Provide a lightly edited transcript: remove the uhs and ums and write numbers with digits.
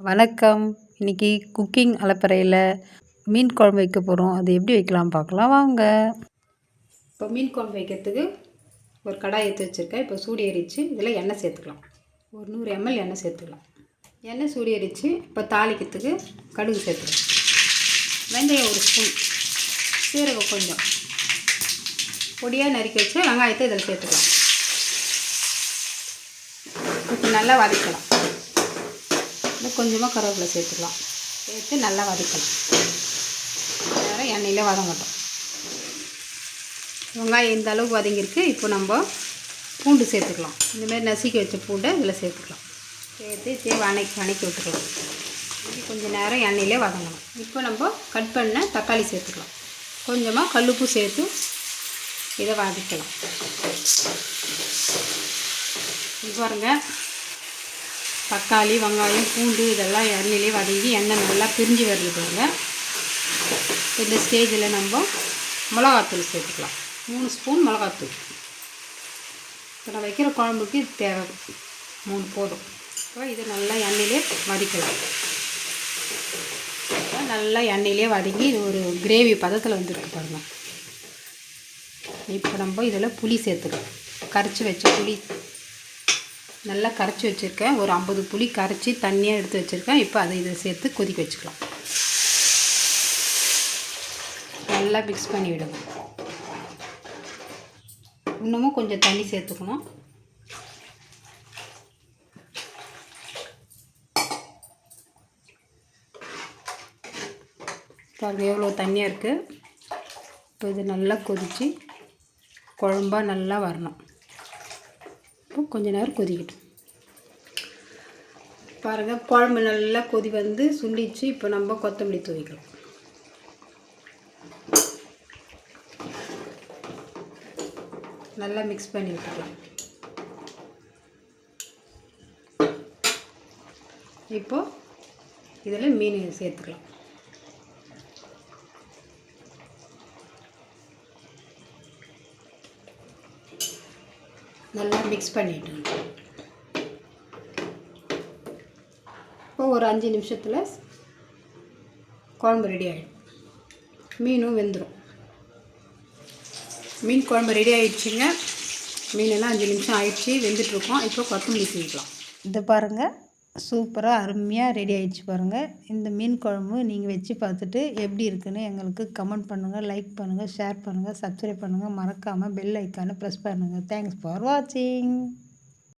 வணக்கம். இன்னைக்கு குக்கிங் அலப்பறையில் மீன் குழம்பு வைக்க போகிறோம். அது எப்படி வைக்கலாம் பார்க்கலாம் வாங்க. இப்போ மீன் குழம்பு வைக்கிறதுக்கு ஒரு கடாய் எடுத்து வச்சுருக்கேன். இப்போ சூடு ஏறிச்சு. இதில் எண்ணெய் சேர்த்துக்கலாம். ஒரு 100 ml எண்ணெய் சேர்த்துக்கலாம். எண்ணெய் சூடு ஏறிச்சு. இப்போ தாளிக்கிறதுக்கு கடுகு சேர்த்துக்கலாம். வெந்தயம் ஒரு ஸ்பூன், சீரகம் கொஞ்சம், பொடியாக நறுக்கி வச்சு வெங்காயத்தை இதில் சேர்த்துக்கலாம். இப்போ நல்லா வதக்கலாம். கொஞ்சமாக கருவேப்பிலை சேர்த்துக்கலாம். சேர்த்து நல்லா வதக்கலாம். வேறு எண்ணெயில் வதங்கட்டும். வெங்காயம் இந்த அளவுக்கு வதங்கியிருக்கு. இப்போ நம்ம பூண்டு சேர்த்துக்கலாம். இந்தமாதிரி நசுக்கி வச்ச பூண்டை இதில் சேர்த்துக்கலாம். சேர்த்து வணக்கி விட்டுக்கலாம். கொஞ்சம் நேரம் எண்ணெயிலே வதங்கணும். இப்போ நம்ம கட் பண்ண தக்காளி சேர்த்துக்கலாம். கொஞ்சமாக கல்லுப்பு சேர்த்து இதை வதக்கலாம். இது பாருங்கள், தக்காளி வெங்காயம் பூண்டு இதெல்லாம் எண்ணெயிலே வதங்கி எண்ணெய் நல்லா பிரிஞ்சு வருது பாருங்க. இந்த ஸ்டேஜில் நம்ம மிளகாத்தூள் சேர்த்துக்கலாம். 3 ஸ்பூன் மிளகாத்தூள். இப்போ நான் வைக்கிற குழம்புக்கு இது தேவை, 3 போதும். இப்போ இதை நல்லா எண்ணெயிலே வதக்கலாம். நல்லா எண்ணெயிலே வதங்கி இது ஒரு கிரேவி பதத்தில் வந்துருக்கு பாருங்கள். இப்போ நம்ம இதில் புளி சேர்த்துக்கலாம். கரைச்சி வச்ச புளி நல்லா கரைச்சி வச்சுருக்கேன். ஒரு 50 புளி கரைச்சி தண்ணியாக எடுத்து வச்சுருக்கேன். இப்போ அதை இதை சேர்த்து கொதிக்க வச்சுக்கலாம். நல்லா மிக்ஸ் பண்ணி விடுங்க. இன்னமும் கொஞ்சம் தண்ணி சேர்த்துக்கணும். பாருங்கள் எவ்வளோ தண்ணியாக இருக்குது. இப்போ இது நல்லா கொதித்து குழம்பா நல்லா வரணும். இப்போ கொஞ்ச நேரம் கொதிக்கட்டும். பாருங்கள் குழம்பு நல்லா கொதி வந்து சுண்டிச்சு. இப்போ நம்ம கொத்தமல்லி தூவிக்கலாம். நல்லா மிக்ஸ் பண்ணி விட்டுக்கலாம். இப்போது இதில் மீன் சேர்த்துக்கலாம். நல்லா மிக்ஸ் பண்ணிவிட்டு இப்போ ஒரு 5 நிமிஷத்தில் குழம்பு ரெடி ஆகிடும். மீனும் வெந்துடும். மீன் குழம்பு ரெடி ஆகிடுச்சிங்க. மீனெல்லாம் 5 நிமிஷம் ஆயிடுச்சு, வெந்துட்டுருக்கோம். இப்போ கொத்தமல்லி சேர்க்கலாம். இது பாருங்கள், சூப்பராக அருமையாக ரெடி ஆகிடுச்சு பாருங்கள். இந்த மீன் குழம்பு நீங்கள் வச்சு பார்த்துட்டு எப்படி இருக்குன்னு எங்களுக்கு கமெண்ட் பண்ணுங்கள், லைக் பண்ணுங்கள், ஷேர் பண்ணுங்கள், சப்ஸ்கிரைப் பண்ணுங்கள். மறக்காமல் பெல் ஐக்கானை ப்ரெஸ் பண்ணுங்கள். தேங்க்ஸ் ஃபார் வாட்சிங்.